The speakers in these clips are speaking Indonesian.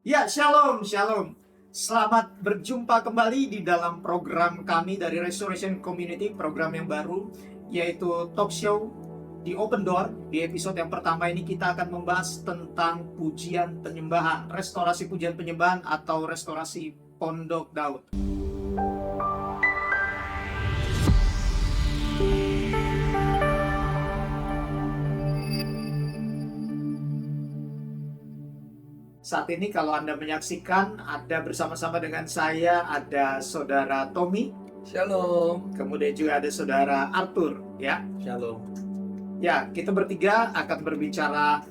Ya, shalom, shalom. Selamat berjumpa kembali di dalam program kami dari Restoration Community, program yang baru, yaitu talk show di Open Door. Di episode yang pertama ini kita akan membahas tentang pujian penyembahan, restorasi pujian penyembahan atau restorasi Pondok Daud. Saat ini kalau Anda menyaksikan, ada bersama-sama dengan saya, ada Saudara Tommy, Shalom. kemudian juga ada Saudara Arthur, ya. Shalom. Ya, kita bertiga akan berbicara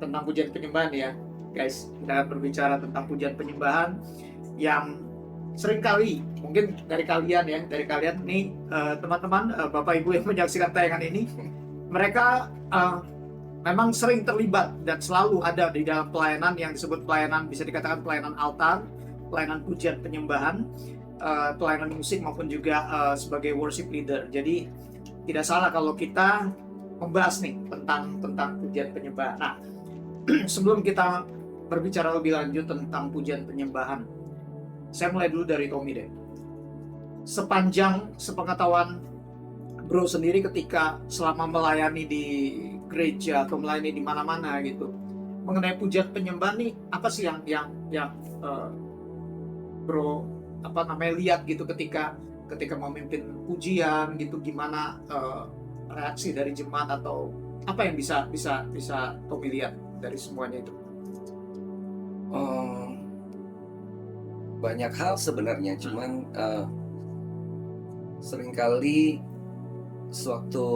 tentang pujian penyembahan ya, guys. Kita akan berbicara tentang pujian penyembahan yang seringkali, mungkin dari kalian nih, teman-teman, Bapak Ibu yang menyaksikan tayangan ini, mereka memang sering terlibat dan selalu ada di dalam pelayanan yang disebut pelayanan, bisa dikatakan pelayanan altar, pelayanan pujian penyembahan, pelayanan musik maupun juga sebagai worship leader. Jadi tidak salah kalau kita membahas nih tentang pujian penyembahan. Nah, sebelum kita berbicara lebih lanjut tentang pujian penyembahan, saya mulai dulu dari Tommy deh. Sepanjang sepengetahuan bro sendiri ketika selama melayani di gereja atau melayani di mana-mana gitu, mengenai pujian penyembahan nih, apa sih yang bro lihat gitu ketika memimpin pujian gitu, gimana reaksi dari jemaat atau apa yang bisa Tommy lihat dari semuanya itu? Banyak hal sebenarnya, cuman seringkali sewaktu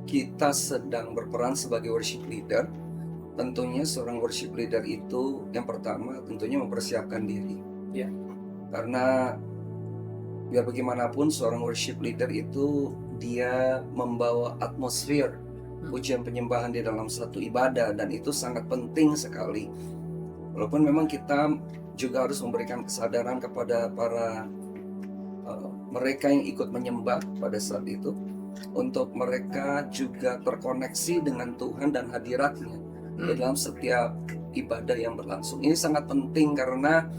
kita sedang berperan sebagai worship leader, tentunya seorang worship leader itu yang pertama tentunya mempersiapkan diri. Ya. Karena biar bagaimanapun seorang worship leader itu dia membawa atmosfer pujian penyembahan di dalam satu ibadah, dan itu sangat penting sekali. Walaupun memang kita juga harus memberikan kesadaran kepada para mereka yang ikut menyembah pada saat itu, untuk mereka juga terkoneksi dengan Tuhan dan hadiratnya di dalam setiap ibadah yang berlangsung. Ini sangat penting karena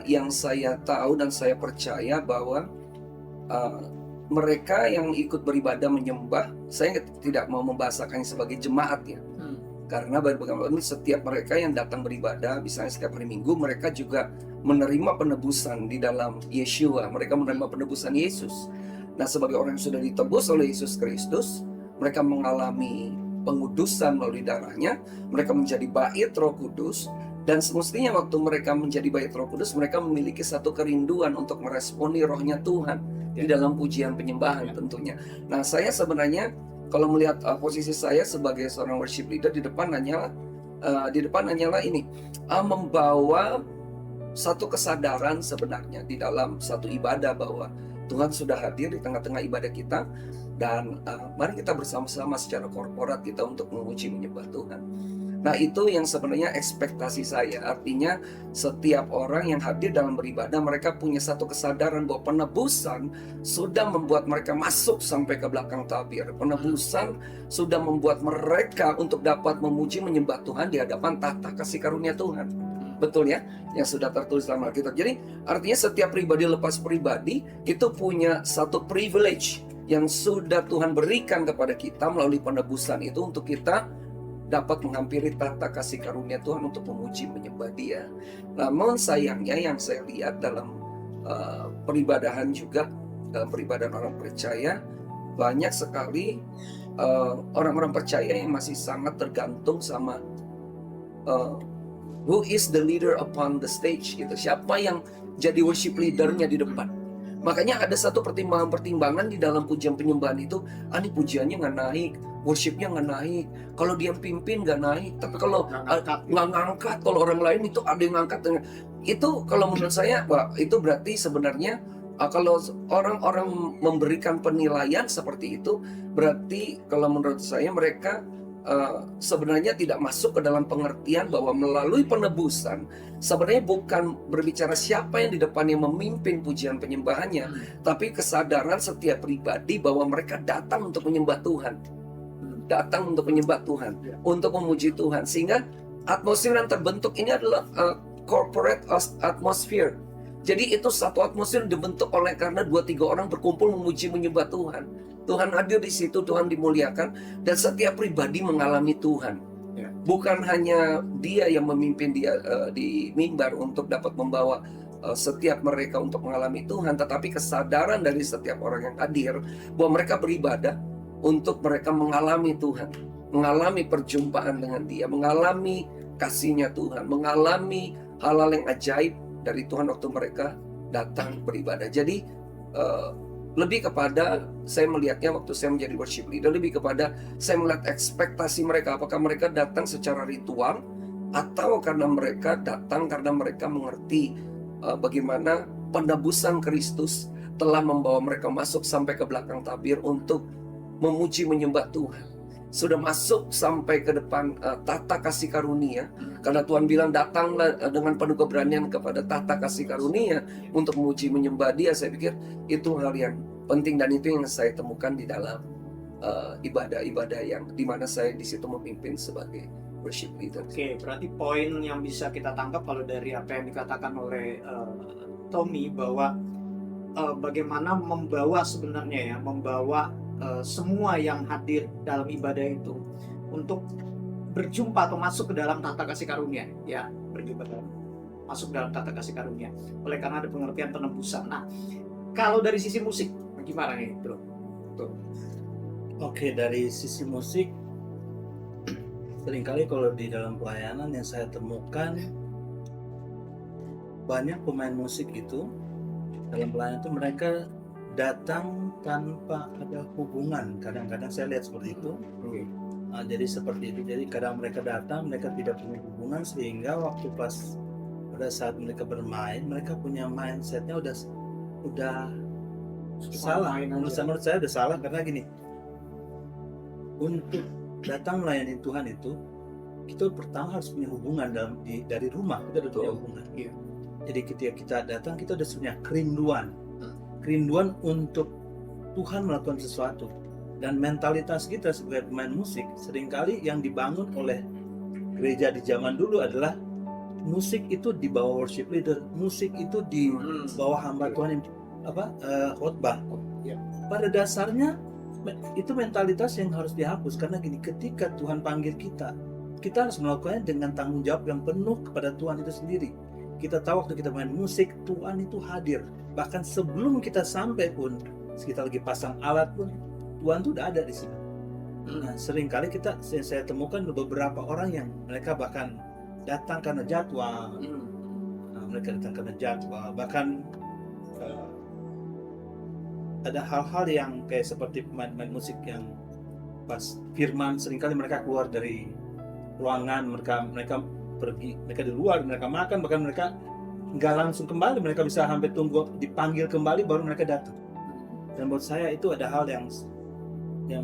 yang saya tahu dan saya percaya bahwa mereka yang ikut beribadah menyembah, saya tidak mau membahasakannya sebagai jemaat ya. Karena bagaimanapun setiap mereka yang datang beribadah, misalnya setiap hari Minggu, mereka juga menerima penebusan di dalam Yeshua. Mereka menerima penebusan Yesus. Nah, sebagai orang yang sudah ditebus oleh Yesus Kristus, mereka mengalami pengudusan melalui darahnya. Mereka menjadi bait Roh Kudus. Dan semestinya waktu mereka menjadi bait Roh Kudus, mereka memiliki satu kerinduan untuk meresponi rohnya Tuhan di dalam pujian penyembahan tentunya. Nah, saya sebenarnya kalau melihat posisi saya sebagai seorang worship leader, di depan hanyalah ini, membawa satu kesadaran sebenarnya di dalam satu ibadah bahwa Tuhan sudah hadir di tengah-tengah ibadah kita, dan mari kita bersama-sama secara korporat kita untuk memuji menyembah Tuhan. Nah, itu yang sebenarnya ekspektasi saya. Artinya setiap orang yang hadir dalam beribadah, mereka punya satu kesadaran bahwa penebusan sudah membuat mereka masuk sampai ke belakang tabir. Penebusan sudah membuat mereka untuk dapat memuji menyembah Tuhan di hadapan tahta kasih karunia Tuhan. Betul ya? Yang sudah tertulis dalam Alkitab. Jadi artinya setiap pribadi lepas pribadi itu punya satu privilege yang sudah Tuhan berikan kepada kita melalui penebusan itu, untuk kita dapat menghampiri tahta kasih karunia Tuhan untuk memuji menyembah Dia. Namun sayangnya yang saya lihat dalam peribadahan juga, dalam peribadahan orang percaya, banyak sekali orang-orang percaya yang masih sangat tergantung sama who is the leader upon the stage gitu. Siapa yang jadi worship leadernya di depan. Makanya ada satu pertimbangan-pertimbangan di dalam pujian penyembahan itu. Ini pujiannya nggak naik, worshipnya nggak naik, kalau dia pimpin nggak naik. Tapi kalau nggak ngangkat, kalau orang lain itu ada yang ngangkat. Itu kalau menurut saya, itu berarti sebenarnya kalau orang-orang memberikan penilaian seperti itu, berarti kalau menurut saya mereka sebenarnya tidak masuk ke dalam pengertian bahwa melalui penebusan sebenarnya bukan berbicara siapa yang di depannya memimpin pujian penyembahannya, tapi kesadaran setiap pribadi bahwa mereka datang untuk menyembah Tuhan, datang untuk menyembah Tuhan, untuk memuji Tuhan. Sehingga atmosfer yang terbentuk ini adalah corporate atmosphere. Jadi itu satu atmosfer dibentuk oleh karena 2-3 orang berkumpul memuji menyembah Tuhan. Tuhan hadir di situ, Tuhan dimuliakan, dan setiap pribadi mengalami Tuhan. Ya. Bukan hanya dia yang memimpin dia di mimbar untuk dapat membawa setiap mereka untuk mengalami Tuhan, tetapi kesadaran dari setiap orang yang hadir bahwa mereka beribadah untuk mereka mengalami Tuhan, mengalami perjumpaan dengan Dia, mengalami kasih-Nya Tuhan, mengalami hal-hal yang ajaib dari Tuhan waktu mereka datang beribadah. Jadi lebih kepada saya melihatnya waktu saya menjadi worship leader, lebih kepada saya melihat ekspektasi mereka, apakah mereka datang secara ritual atau karena mereka datang karena mereka mengerti bagaimana penebusan Kristus telah membawa mereka masuk sampai ke belakang tabir untuk memuji menyembah Tuhan. Sudah masuk sampai ke depan tahta kasih karunia, karena Tuhan bilang datanglah dengan penuh keberanian kepada tahta kasih karunia untuk memuji menyembah Dia. Saya pikir itu hal yang penting, dan itu yang saya temukan di dalam ibadah-ibadah yang dimana saya di situ memimpin sebagai worship leader. Oke, berarti poin yang bisa kita tangkap kalau dari apa yang dikatakan oleh Tommy, bahwa bagaimana membawa sebenarnya membawa semua yang hadir dalam ibadah itu untuk berjumpa atau masuk ke dalam tahta kasih karunia, masuk dalam tahta kasih karunia, oleh karena ada pengertian penebusan. Nah, kalau dari sisi musik gimana nih, Bro? Oke, dari sisi musik, seringkali kalau di dalam pelayanan yang saya temukan, banyak pemain musik itu dalam pelayanan itu mereka datang tanpa ada hubungan. Kadang-kadang saya lihat seperti itu. Jadi seperti itu. Jadi kadang mereka datang, mereka tidak punya hubungan, sehingga waktu pas pada saat mereka bermain, mereka punya mindsetnya udah salah. Menurut saya udah salah, karena gini, untuk datang melayani Tuhan itu kita pertama harus punya hubungan dari rumah. Kita udah punya hubungan. Jadi ketika kita datang, kita udah punya kerinduan untuk Tuhan melakukan sesuatu. Dan mentalitas kita sebagai pemain musik, seringkali yang dibangun oleh gereja di zaman dulu adalah musik itu di bawah worship leader, musik itu di bawah hamba Tuhan yang khotbah. Pada dasarnya itu mentalitas yang harus dihapus, karena gini, ketika Tuhan panggil kita harus melakukannya dengan tanggung jawab yang penuh kepada Tuhan itu sendiri. Kita tahu waktu kita main musik, Tuhan itu hadir. Bahkan sebelum kita sampai pun, kita lagi pasang alat pun, Tuhan itu udah ada di situ. Nah, seringkali saya temukan beberapa orang yang mereka bahkan datang karena jadwal. Bahkan ada hal-hal yang kayak seperti pemain musik yang pas firman, seringkali mereka keluar dari ruangan, mereka pergi, mereka di luar, mereka makan, bahkan mereka nggak langsung kembali, mereka bisa sampai tunggu dipanggil kembali baru mereka datang. Dan buat saya itu ada hal yang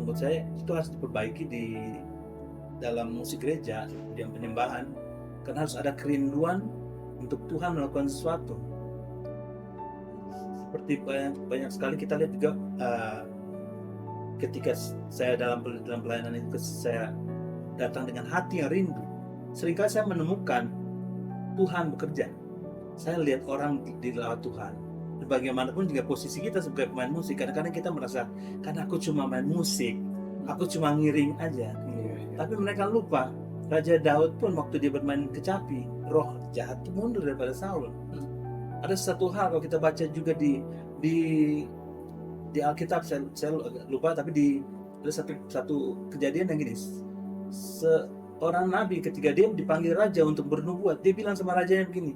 buat saya itu harus diperbaiki di dalam musik gereja, di penyembahan, karena harus ada kerinduan untuk Tuhan melakukan sesuatu. Seperti banyak sekali kita lihat juga ketika saya dalam pelayanan itu, saya datang dengan hati yang rindu. Seringkali saya menemukan Tuhan bekerja. Saya lihat orang dilawat Tuhan. Bagaimanapun juga posisi kita sebagai pemain musik, kadang-kadang kita merasa, kan aku cuma main musik, aku cuma ngiring aja. Tapi mereka lupa, Raja Daud pun waktu dia bermain kecapi, roh jahat itu mundur daripada Saul. Ada satu hal kalau kita baca juga di Alkitab, saya lupa, tapi ada satu kejadian yang gini. Seorang nabi ketika dia dipanggil raja untuk bernubuat, dia bilang sama rajanya begini,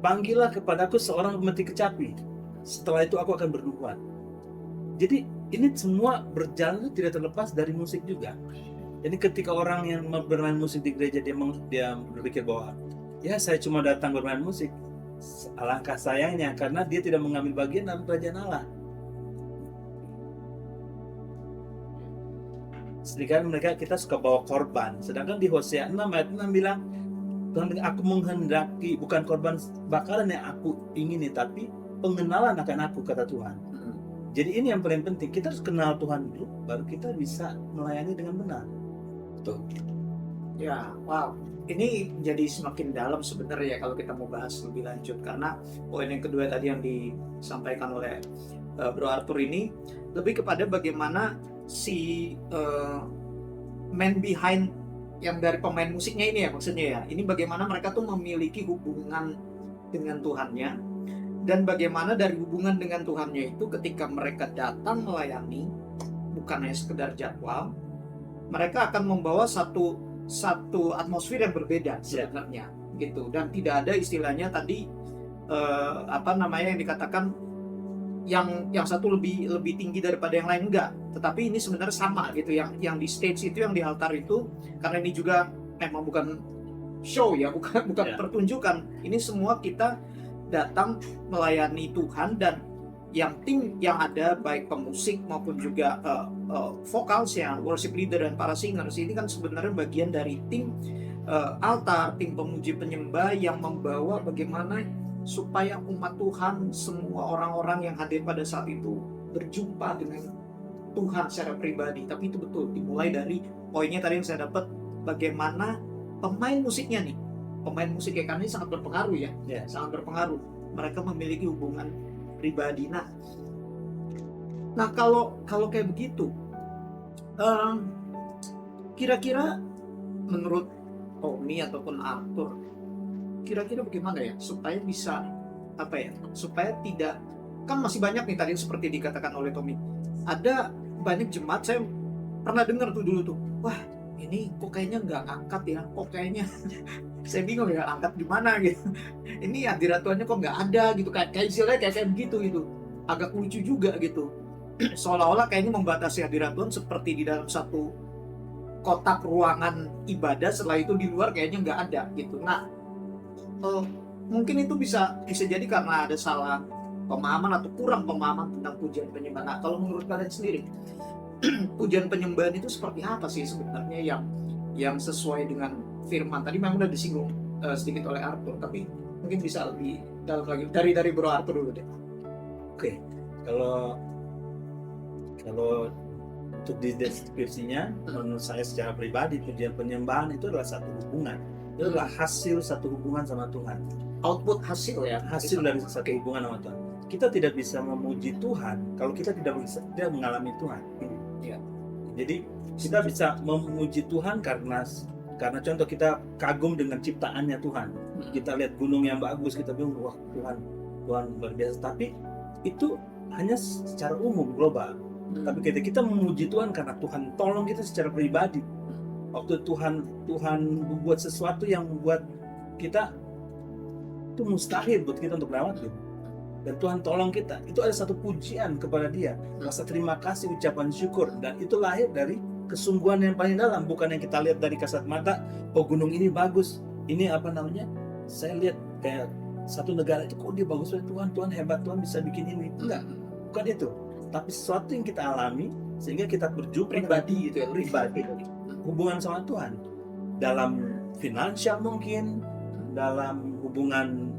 panggillah kepadaku seorang pemetik kecapi, setelah itu aku akan bernubuat. Jadi ini semua berjalan tidak terlepas dari musik juga. Jadi ketika orang yang bermain musik di gereja, dia berpikir bahwa ya saya cuma datang bermain musik, alangkah sayangnya karena dia tidak mengambil bagian dalam kerajaan Allah. Sedangkan kita suka bawa korban, sedangkan di Hosea 6 ayat 6 bilang, Tuhan, aku menghendaki bukan korban bakaran yang aku ingini, tapi pengenalan akan aku, kata Tuhan. Jadi ini yang paling penting, kita harus kenal Tuhan dulu, baru kita bisa melayani dengan benar. Betul. Ya, wow. Ini jadi semakin dalam sebenarnya kalau kita mau bahas lebih lanjut, karena poin yang kedua tadi yang disampaikan oleh Bro Arthur ini lebih kepada bagaimana si man behind yang dari pemain musiknya ini ya, maksudnya ya. Ini bagaimana mereka tuh memiliki hubungan dengan Tuhannya, dan bagaimana dari hubungan dengan Tuhannya itu ketika mereka datang melayani bukan hanya sekedar jadwal, mereka akan membawa satu atmosfer yang berbeda sebenarnya gitu, dan tidak ada istilahnya tadi yang dikatakan yang satu lebih tinggi daripada yang lain, enggak, tetapi ini sebenarnya sama gitu, yang di stage itu, yang di altar itu, karena ini juga memang bukan show ya, bukan pertunjukan, ini semua kita datang melayani Tuhan, dan yang tim yang ada baik pemusik maupun juga vokalsnya, worship leader dan para singers ini kan sebenarnya bagian dari tim altar, tim pemuji penyembah yang membawa bagaimana supaya umat Tuhan, semua orang-orang yang hadir pada saat itu berjumpa dengan Tuhan secara pribadi. Tapi itu betul dimulai dari poinnya tadi yang saya dapat, bagaimana pemain musiknya nih, pemain musiknya, karena ini sangat berpengaruh ya, sangat berpengaruh. Mereka memiliki hubungan pribadi. Nah kalau kayak begitu, kira-kira menurut Tommy ataupun Arthur, kira-kira bagaimana ya supaya bisa supaya tidak, kan masih banyak nih tadi seperti dikatakan oleh Tommy, ada banyak jemaat, saya pernah dengar tuh dulu tuh, wah ini kok kayaknya nggak angkat ya, kok kayaknya saya bingung ya angkat gimana gitu, ini hadirat Tuhannya kok nggak ada gitu, kayak istilahnya kayak begitu gitu, agak lucu juga gitu, seolah-olah kayaknya membatasi hadirat Tuhan seperti di dalam satu kotak ruangan ibadah, setelah itu di luar kayaknya nggak ada gitu. Nah mungkin itu bisa jadi karena ada salah pemahaman atau kurang pemahaman tentang pujian penyembahan. Nah kalau menurut kalian sendiri, pujian penyembahan itu seperti apa sih sebenarnya yang sesuai dengan firman? Tadi memang udah disinggung sedikit oleh Arthur, tapi mungkin bisa lebih dalam lagi dari Bro Arthur dulu deh. Oke, kalau untuk di deskripsinya, menurut saya secara pribadi, pujian penyembahan itu adalah satu hubungan. Itu adalah hasil satu hubungan sama Tuhan. Output hasil ya? Hasil dari satu hubungan sama Tuhan. Kita tidak bisa memuji Tuhan kalau kita tidak mengalami Tuhan. Ya. Jadi kita bisa memuji Tuhan karena contoh kita kagum dengan ciptaannya Tuhan. Kita lihat gunung yang bagus, kita bilang wah Tuhan luar biasa. Tapi itu hanya secara umum global. Tapi ketika kita memuji Tuhan karena Tuhan tolong kita secara pribadi, waktu Tuhan membuat sesuatu yang membuat kita itu mustahil buat kita untuk lewati, dan Tuhan tolong kita, itu ada satu pujian kepada Dia, rasa terima kasih, ucapan syukur, dan itu lahir dari kesungguhan yang paling dalam, bukan yang kita lihat dari kasat mata. Oh gunung ini bagus, ini saya lihat kayak satu negara itu kok dia bagus, Tuhan hebat, Tuhan bisa bikin ini. Enggak, bukan itu, tapi sesuatu yang kita alami sehingga kita berjumpa pribadi gitu ya, pribadi, hubungan sama Tuhan, dalam finansial mungkin, dalam hubungan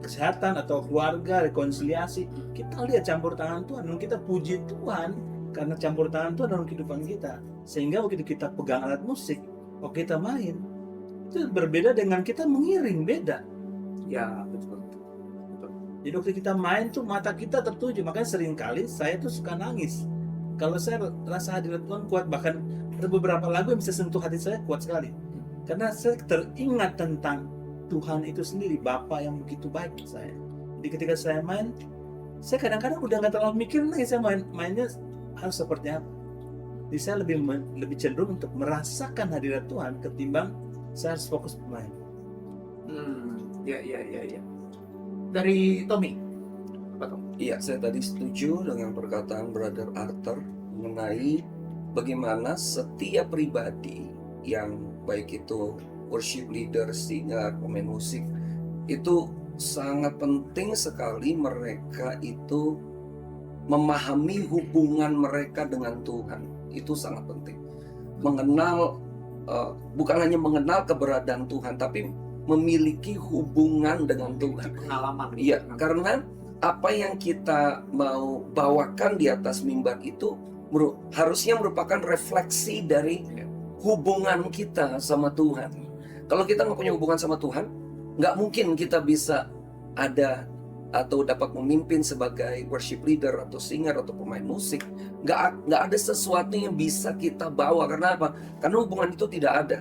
kesehatan atau keluarga, rekonsiliasi, kita lihat campur tangan Tuhan, dan kita puji Tuhan karena campur tangan Tuhan dalam kehidupan kita. Sehingga waktu kita pegang alat musik, waktu kita main, itu berbeda dengan kita mengiring, beda. Ya betul. Jadi waktu kita main tuh mata kita tertuju, makanya seringkali saya tuh suka nangis kalau saya rasa hadirat Tuhan kuat. Bahkan ada beberapa lagu yang bisa sentuh hati saya kuat sekali, karena saya teringat tentang Tuhan itu sendiri, Bapa yang begitu baik saya. Jadi ketika saya main, saya kadang-kadang udah nggak terlalu mikir lagi saya mainnya harus seperti apa. Jadi saya lebih cenderung untuk merasakan hadirat Tuhan ketimbang saya harus fokus bermain. Ya. Dari Tommy, apa Tom? Iya, saya tadi setuju dengan perkataan Brother Arthur mengenai bagaimana setiap pribadi yang baik itu worship leader, singer, pemain musik, itu sangat penting sekali mereka itu memahami hubungan mereka dengan Tuhan. Itu sangat penting. Mengenal, bukan hanya mengenal keberadaan Tuhan, tapi memiliki hubungan dengan Tuhan. Pengalaman. Iya, karena apa yang kita mau bawakan di atas mimbar itu harusnya merupakan refleksi dari hubungan kita sama Tuhan. Kalau kita nggak punya hubungan sama Tuhan, nggak mungkin kita bisa ada atau dapat memimpin sebagai worship leader atau singer atau pemain musik. Nggak ada sesuatu yang bisa kita bawa. Karena apa? Karena hubungan itu tidak ada.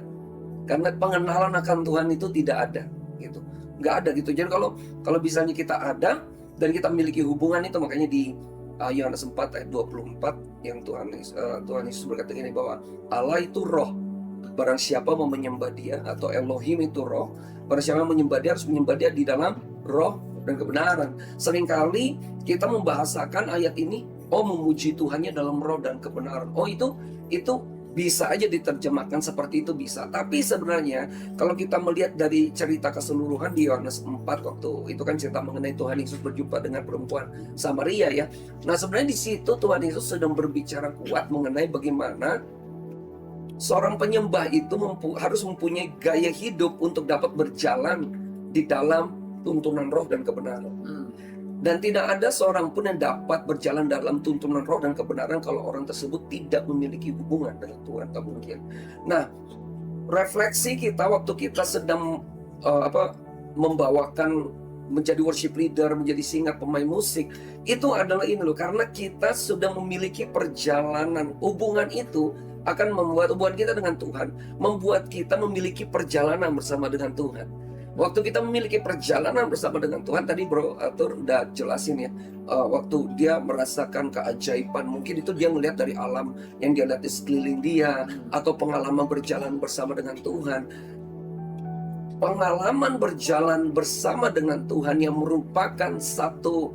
Karena pengenalan akan Tuhan itu tidak ada, gitu. Nggak ada gitu. Jadi kalau misalnya kita ada dan kita memiliki hubungan itu, makanya di Yohanes 4 ayat 24 yang Tuhan Yesus berkata ini bahwa Allah itu roh. Barang siapa mau menyembah Dia, atau Elohim itu roh, barang siapa menyembah Dia harus menyembah Dia di dalam roh dan kebenaran. Seringkali kita membahasakan ayat ini, memuji Tuhannya dalam roh dan kebenaran. Itu bisa aja diterjemahkan seperti itu, bisa. Tapi sebenarnya kalau kita melihat dari cerita keseluruhan di Yohanes 4, waktu itu kan cerita mengenai Tuhan Yesus berjumpa dengan perempuan Samaria ya. Nah, sebenarnya di situ Tuhan Yesus sedang berbicara kuat mengenai bagaimana seorang penyembah itu harus mempunyai gaya hidup untuk dapat berjalan di dalam tuntunan roh dan kebenaran. Dan tidak ada seorang pun yang dapat berjalan dalam tuntunan roh dan kebenaran kalau orang tersebut tidak memiliki hubungan dengan Tuhan. Tak mungkin. Nah, refleksi kita waktu kita sedang membawakan menjadi worship leader, menjadi singer, pemain musik, itu adalah ini loh, karena kita sudah memiliki perjalanan. Hubungan itu akan membuat hubungan kita dengan Tuhan, membuat kita memiliki perjalanan bersama dengan Tuhan. Waktu kita memiliki perjalanan bersama dengan Tuhan, tadi Bro Arthur udah jelasin ya, waktu dia merasakan keajaiban, mungkin itu dia melihat dari alam yang dia lihat di sekeliling dia, atau pengalaman berjalan bersama dengan Tuhan. Pengalaman berjalan bersama dengan Tuhan yang merupakan satu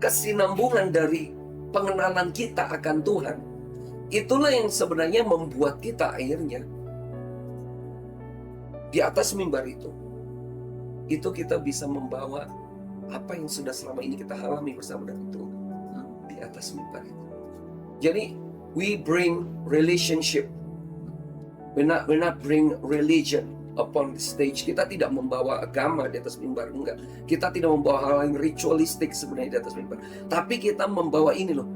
kesinambungan dari pengenalan kita akan Tuhan. Itulah yang sebenarnya membuat kita akhirnya di atas mimbar itu kita bisa membawa apa yang sudah selama ini kita alami bersama dengan Tuhan di atas mimbar itu. Jadi we bring relationship, we not bring religion upon the stage. Kita tidak membawa agama di atas mimbar, enggak. Kita tidak membawa hal yang ritualistik sebenarnya di atas mimbar, tapi kita membawa ini loh,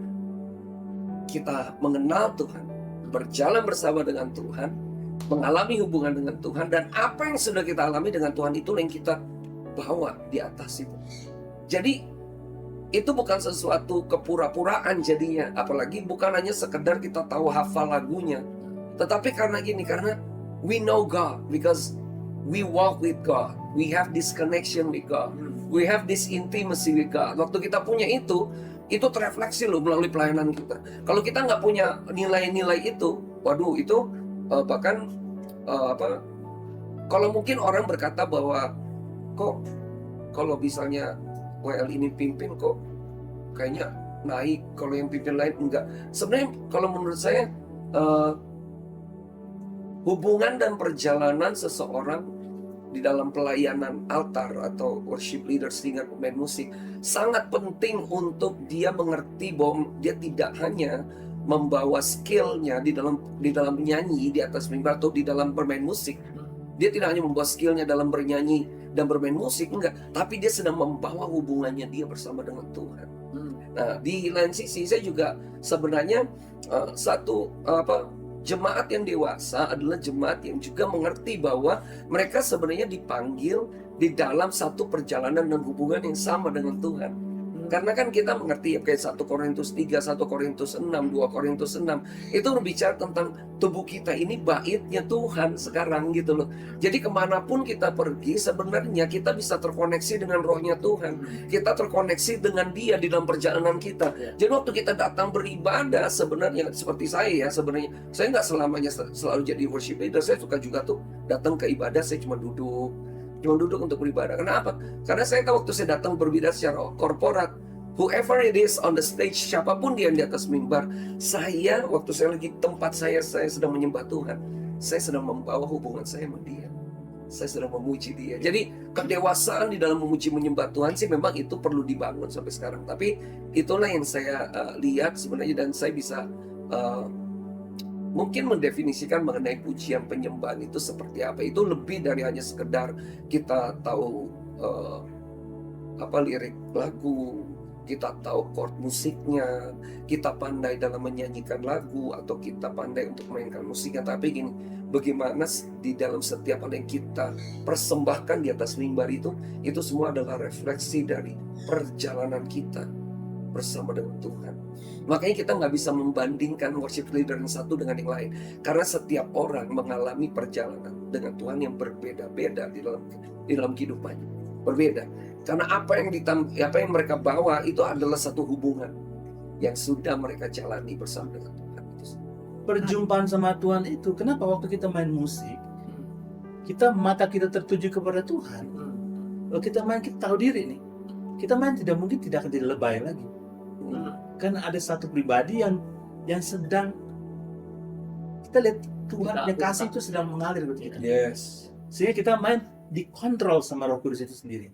kita mengenal Tuhan, berjalan bersama dengan Tuhan, mengalami hubungan dengan Tuhan, dan apa yang sudah kita alami dengan Tuhan itu yang kita bawa di atas itu. Jadi itu bukan sesuatu kepura-puraan jadinya, apalagi bukan hanya sekedar kita tahu hafal lagunya, tetapi karena we know God, because we walk with God, we have this connection with God, we have this intimacy with God. Waktu kita punya itu terefleksi loh melalui pelayanan kita. Kalau kita nggak punya nilai-nilai itu, waduh, itu bahkan kalau mungkin orang berkata bahwa kok kalau misalnya WL ini pimpin kok kayaknya naik, kalau yang pimpin lain enggak. Sebenarnya kalau menurut saya hubungan dan perjalanan seseorang di dalam pelayanan altar atau worship leader, singer, pemain musik sangat penting untuk dia mengerti bahwa dia tidak hanya membawa skillnya di dalam menyanyi di atas mimbar atau di dalam bermain musik. Dia tidak hanya membawa skillnya dalam bernyanyi dan bermain musik, enggak, tapi dia sedang membawa hubungannya dia bersama dengan Tuhan. Nah, di lain sisi saya juga sebenarnya jemaat yang dewasa adalah jemaat yang juga mengerti bahwa mereka sebenarnya dipanggil di dalam satu perjalanan dan hubungan yang sama dengan Tuhan. Karena kan kita mengerti ya, kayak 1 Korintus 3, 1 Korintus 6, 2 Korintus 6 itu berbicara tentang tubuh kita ini baitnya Tuhan sekarang gitu loh. Jadi kemanapun kita pergi sebenarnya kita bisa terkoneksi dengan rohnya Tuhan. Kita terkoneksi dengan Dia di dalam perjalanan kita. Jadi waktu kita datang beribadah sebenarnya seperti saya ya, sebenarnya saya nggak selamanya selalu jadi worship leader. Saya suka juga tuh datang ke ibadah saya cuma duduk untuk beribadah. Kenapa? Karena saya tahu waktu saya datang beribadah secara korporat, whoever it is on the stage, siapapun dia di atas mimbar, saya waktu saya lagi tempat saya sedang menyembah Tuhan, saya sedang membawa hubungan saya sama Dia, saya sedang memuji Dia. Jadi kedewasaan di dalam memuji menyembah Tuhan sih memang itu perlu dibangun sampai sekarang. Tapi itulah yang saya lihat sebenarnya, dan saya bisa mungkin mendefinisikan mengenai pujian penyembahan itu seperti apa. Itu lebih dari hanya sekedar kita tahu lirik lagu, kita tahu chord musiknya, kita pandai dalam menyanyikan lagu, atau kita pandai untuk mainkan musiknya. Tapi gini, bagaimana di dalam setiap hal yang kita persembahkan di atas mimbar itu semua adalah refleksi dari perjalanan kita bersama dengan Tuhan. Makanya kita nggak bisa membandingkan worship leader yang satu dengan yang lain, karena setiap orang mengalami perjalanan dengan Tuhan yang berbeda-beda di dalam kehidupannya, berbeda. Karena apa yang mereka bawa itu adalah satu hubungan yang sudah mereka jalani bersama dengan Tuhan. Perjumpaan sama Tuhan itu, kenapa waktu kita main musik, mata kita tertuju kepada Tuhan. Kalau kita main, kita tahu diri nih. Kita main tidak mungkin tidak akan jadi lebay lagi. Karena ada satu pribadi yang sedang kita lihat Tuhan yang kasih itu sedang mengalir buat kita. Yes. Sehingga kita main dikontrol sama Roh Kudus itu sendiri.